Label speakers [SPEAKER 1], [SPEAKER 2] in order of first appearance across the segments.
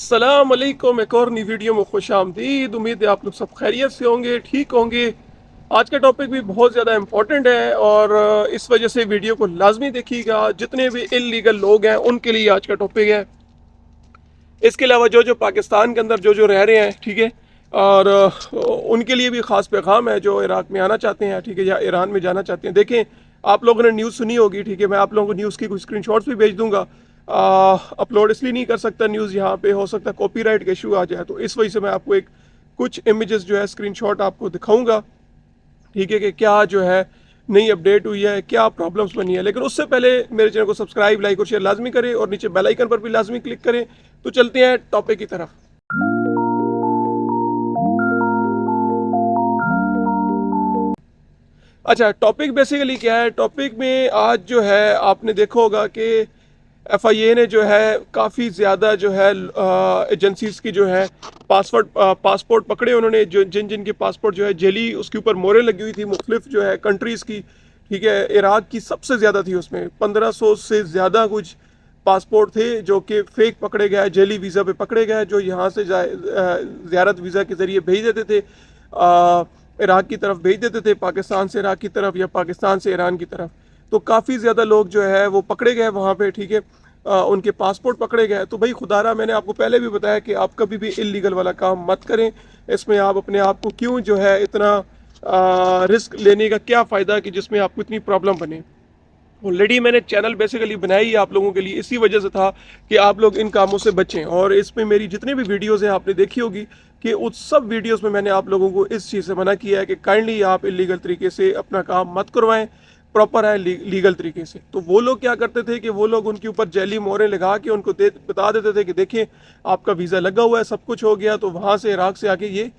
[SPEAKER 1] अस्सलाम वालेकुम। एक और नई वीडियो में खुश आमदीद। उम्मीद है आप लोग सब खैरियत से होंगे, ठीक होंगे। आज का टॉपिक भी बहुत ज़्यादा इम्पोर्टेंट है और इस वजह से वीडियो को लाजमी देखिएगा। जितने भी इल्लीगल लोग हैं उनके लिए आज का टॉपिक है। इसके अलावा जो जो पाकिस्तान के अंदर जो जो रह रहे हैं, ठीक है, और उनके लिए भी ख़ास पैगाम है जो इराक़ में आना चाहते हैं, ठीक है, या ईरान में जाना चाहते हैं। देखें, आप लोगों ने न्यूज़ सुनी होगी, ठीक है, मैं आप लोगों को न्यूज़ की कुछ स्क्रीनशॉट्स भी भेज दूंगा। अपलोड इसलिए नहीं कर सकता न्यूज़ यहाँ पे, हो सकता है कॉपीराइट का इशू आ जाए, तो इस वजह से मैं आपको एक कुछ इमेजेस जो है स्क्रीनशॉट आपको दिखाऊंगा, ठीक है, कि क्या जो है नई अपडेट हुई है, क्या प्रॉब्लम्स बनी है। लेकिन उससे पहले मेरे चैनल को सब्सक्राइब, लाइक और शेयर लाजमी करें और नीचे बेल आइकन पर भी लाजमी क्लिक करें। तो चलते हैं टॉपिक की तरफ। अच्छा, टॉपिक बेसिकली क्या है। टॉपिक में आज जो है आपने देखा होगा कि एफआईए ने जो है काफ़ी ज़्यादा जो है एजेंसीज की जो है पासपोर्ट पकड़े उन्होंने, जो जिन जिन के पासपोर्ट जो है जेली उसके ऊपर मोहरें लगी हुई थी मुख्तलिफ जो है कंट्रीज़ की, ठीक है। इराक की सबसे ज़्यादा थी, उसमें 1500 से ज़्यादा कुछ पासपोर्ट थे जो कि फ़ेक पकड़े गए, जेली वीज़ा पे पकड़े गए, जो यहाँ से ज़ियारत वीज़ा के ज़रिए भेज देते थे, इराक की तरफ भेज देते थे, पाकिस्तान से इराक की तरफ या पाकिस्तान से ईरान की तरफ। तो काफ़ी ज़्यादा लोग जो है वो पकड़े गए वहाँ पे, ठीक है। उनके पासपोर्ट पकड़े गए। तो भाई खुदारा, मैंने आपको पहले भी बताया कि आप कभी भी इलीगल वाला काम मत करें। इसमें आप अपने आप को क्यों जो है इतना रिस्क लेने का क्या फ़ायदा कि जिसमें आपको इतनी प्रॉब्लम बने। ऑलरेडी मैंने चैनल बेसिकली बनाई आप लोगों के लिए इसी वजह से था कि आप लोग इन कामों से बचें। और इसमें मेरी जितनी भी वीडियोज़ हैं आपने देखी होगी कि उस सब वीडियोज़ में मैंने आप लोगों को इस चीज़ से मना किया है कि काइंडली आप इलीगल तरीके से अपना काम मत करवाएं, प्रॉपर है लीगल तरीके से। तो वो लोग क्या करते थे कि वो लोग उनके ऊपर जैली मोहरें लगा के उनको बता देते थे कि देखिए आपका वीज़ा लगा हुआ है, सब कुछ हो गया। तो वहाँ से इराक से आके ये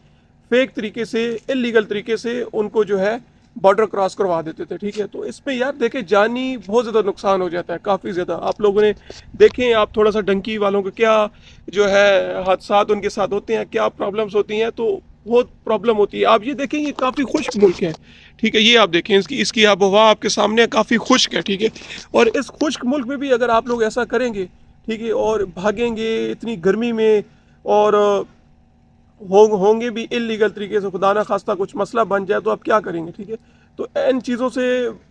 [SPEAKER 1] फेक तरीके से, इलीगल तरीके से उनको जो है बॉर्डर क्रॉस करवा देते थे, ठीक है। तो इसमें यार देखें, जानी बहुत ज़्यादा नुकसान हो जाता है, काफ़ी ज़्यादा। आप लोगों ने देखें, आप थोड़ा सा डंकी वालों को क्या जो है हादसात उनके साथ होते हैं, क्या प्रॉब्लम्स होती हैं, तो बहुत प्रॉब्लम होती है। आप ये देखें, ये काफ़ी खुश्क मुल्क है, ठीक है। ये आप देखें, इसकी इसकी आबो हवा आपके सामने काफ़ी खुश्क है, ठीक है। और इस खुश्क मुल्क में भी अगर आप लोग ऐसा करेंगे, ठीक है, और भागेंगे इतनी गर्मी में, और होंगे भी इलीगल तरीके से, खुदा ना खास्ता कुछ मसला बन जाए तो आप क्या करेंगे, ठीक है। तो इन चीज़ों से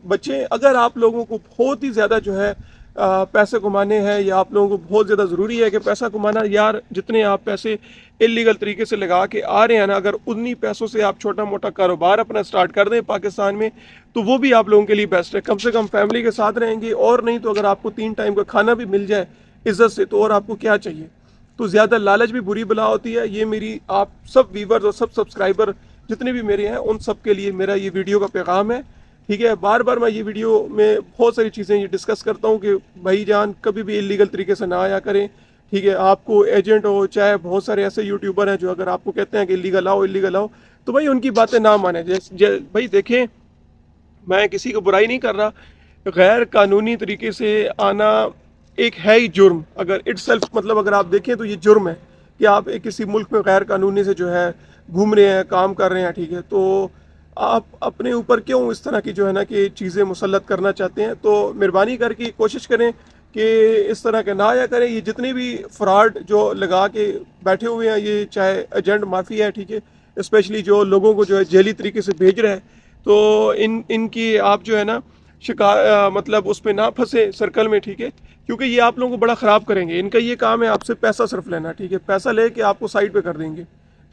[SPEAKER 1] बचें। अगर आप लोगों को बहुत ही ज़्यादा जो है पैसे कमाने हैं, या आप लोगों को बहुत ज़्यादा ज़रूरी है कि पैसा कमाना, यार जितने आप पैसे इलीगल तरीके से लगा के आ रहे हैं ना, अगर उन्हीं पैसों से आप छोटा मोटा कारोबार अपना स्टार्ट कर दें पाकिस्तान में, तो वो भी आप लोगों के लिए बेस्ट है। कम से कम फैमिली के साथ रहेंगे, और नहीं तो अगर आपको 3 टाइम का खाना भी मिल जाए इज़्ज़त से, तो और आपको क्या चाहिए। तो ज़्यादा लालच भी बुरी बला होती है। ये मेरी आप सब व्यूवर्स और सब सब्सक्राइबर जितने भी मेरे हैं उन सब के लिए मेरा ये वीडियो का पैगाम है, ठीक है। बार बार मैं ये वीडियो में बहुत सारी चीज़ें ये डिस्कस करता हूँ कि भाई जान कभी भी इलीगल तरीके से ना आया करें, ठीक है। आपको एजेंट हो, चाहे बहुत सारे ऐसे यूट्यूबर हैं जो अगर आपको कहते हैं कि इलीगल आओ, तो भाई उनकी बातें ना माने। जैसे भाई देखें, मैं किसी को बुराई नहीं कर रहा, गैर कानूनी तरीके से आना एक है ही जुर्म। अगर इट सेल्फ, मतलब अगर आप देखें तो ये जुर्म है कि आप एक किसी मुल्क में गैर कानूनी से जो है घूम रहे हैं, काम कर रहे हैं, ठीक है। तो आप अपने ऊपर क्यों इस तरह की जो है ना कि चीज़ें मुसल्लत करना चाहते हैं। तो मेहरबानी करके कोशिश करें कि इस तरह के ना आया करें। ये जितने भी फ्रॉड जो लगा के बैठे हुए हैं, ये चाहे एजेंट माफिया है, ठीक है, स्पेशली जो लोगों को जो है जेली तरीके से भेज रहा है, तो इनकी आप जो है ना शिकार मतलब उस पर ना फंसे सर्कल में, ठीक है, क्योंकि ये आप लोगों को बड़ा ख़राब करेंगे। इनका ये काम है आपसे पैसा सिर्फ लेना, ठीक है, पैसा लेके आपको साइड पे कर देंगे,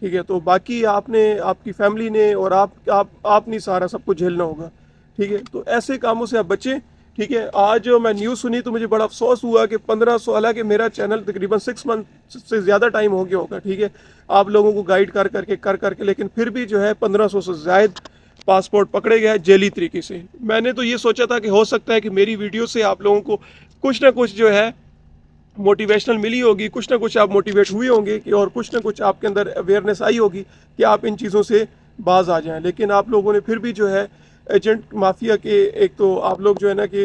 [SPEAKER 1] ठीक है। तो बाकी आपने, आपकी फैमिली ने और आप नहीं सारा सब कुछ झेलना होगा, ठीक है। तो ऐसे कामों से आप बचें, ठीक है। आज मैं न्यूज़ सुनी तो मुझे बड़ा अफसोस हुआ कि 1500, हालांकि मेरा चैनल तकरीबन 6 मंथ से ज़्यादा टाइम हो गया होगा, ठीक है, आप लोगों को गाइड कर करके, लेकिन फिर भी जो है 1500 से ज़ायद पासपोर्ट पकड़े गए जेली तरीके से। मैंने तो ये सोचा था कि हो सकता है कि मेरी वीडियो से आप लोगों को कुछ ना कुछ जो है मोटिवेशनल मिली होगी, कुछ ना कुछ आप मोटिवेट हुए होंगे कि, और कुछ ना कुछ आपके अंदर अवेयरनेस आई होगी कि आप इन चीज़ों से बाज आ जाएं। लेकिन आप लोगों ने फिर भी जो है एजेंट माफिया के, एक तो आप लोग जो है ना कि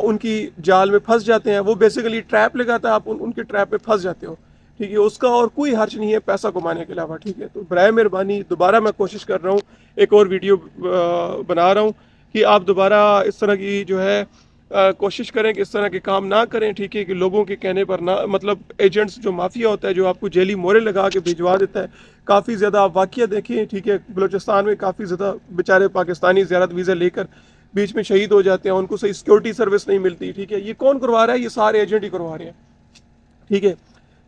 [SPEAKER 1] उनकी जाल में फंस जाते हैं। वो बेसिकली ट्रैप लगाता है, आप उनके ट्रैप में फंस जाते हो, ठीक है। उसका और कोई हर्ज नहीं है पैसा कमाने के अलावा, ठीक है। तो बराए मेहरबानी दोबारा मैं कोशिश कर रहा हूँ, एक और वीडियो बना रहा हूँ कि आप दोबारा इस तरह की जो है कोशिश करें कि इस तरह के काम ना करें, ठीक है, कि लोगों के कहने पर ना, मतलब एजेंट्स जो माफिया होता है जो आपको जेली मोहरे लगा के भिजवा देता है। काफ़ी ज़्यादा आप वाक़या देखें, ठीक है, बलूचिस्तान में काफ़ी ज़्यादा बेचारे पाकिस्तानी ज़ियारत वीज़ा लेकर बीच में शहीद हो जाते हैं, उनको सही सिक्योरिटी सर्विस नहीं मिलती, ठीक है। ये कौन करवा रहा है? ये सारे एजेंट ही करवा रहे हैं, ठीक है।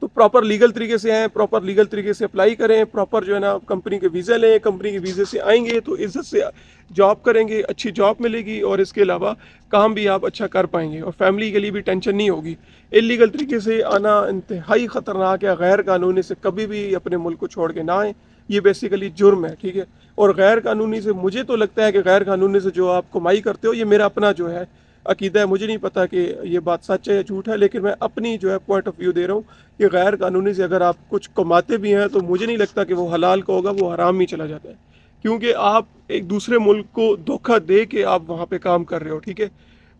[SPEAKER 1] तो प्रॉपर लीगल तरीके से आएँ, प्रॉपर लीगल तरीके से अप्लाई करें, प्रॉपर जो है ना कंपनी के वीज़ा लें, कंपनी के वीज़े से आएंगे तो इज्जत से जॉब करेंगे, अच्छी जॉब मिलेगी और इसके अलावा काम भी आप अच्छा कर पाएंगे और फैमिली के लिए भी टेंशन नहीं होगी। इलीगल तरीके से आना इंतहाई ख़तरनाक है। गैर कानूनी से कभी भी अपने मुल्क को छोड़ के ना आएँ, ये बेसिकली जुर्म है, ठीक है। और गैर कानूनी से मुझे तो लगता है कि गैर कानूनी से जो आप कमाई करते हो, ये मेरा अपना जो है अकीदा है, मुझे नहीं पता कि ये बात सच है या झूठ है, लेकिन मैं अपनी जो है पॉइंट ऑफ व्यू दे रहा हूँ कि गैर कानूनी से अगर आप कुछ कमाते भी हैं तो मुझे नहीं लगता कि वो हलाल का होगा, वो हराम ही चला जाता है, क्योंकि आप एक दूसरे मुल्क को धोखा दे के आप वहाँ पे काम कर रहे हो, ठीक है।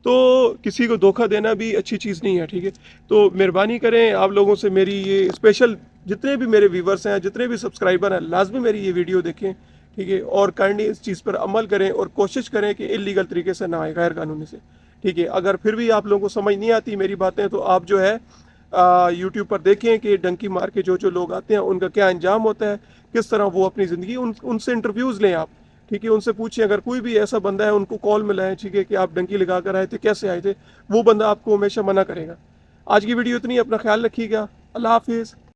[SPEAKER 1] तो किसी को धोखा देना भी अच्छी चीज़ नहीं है, ठीक है। तो मेहरबानी करें, आप लोगों से मेरी ये स्पेशल, जितने भी मेरे व्यूवर्स हैं, जितने भी सब्सक्राइबर हैं, लाजमी मेरी ये वीडियो देखें, ठीक है, और काइंडली इस चीज़ पर अमल करें और कोशिश करें कि इलीगल तरीके से ना आए, गैर कानूनी से, ठीक है। अगर फिर भी आप लोगों को समझ नहीं आती मेरी बातें, तो आप जो है यूट्यूब पर देखें कि डंकी मार के जो जो लोग आते हैं उनका क्या अंजाम होता है, किस तरह वो अपनी ज़िंदगी, उनसे इंटरव्यूज़ लें आप, ठीक है। उनसे पूछें, अगर कोई भी ऐसा बंदा है उनको कॉल मिलाएं, ठीक है, कि आप डंकी लगा कर आए थे, कैसे आए थे, वो बंदा आपको हमेशा मना करेगा। आज की वीडियो इतनी, अपना ख्याल रखिएगा। अल्लाह हाफिज़।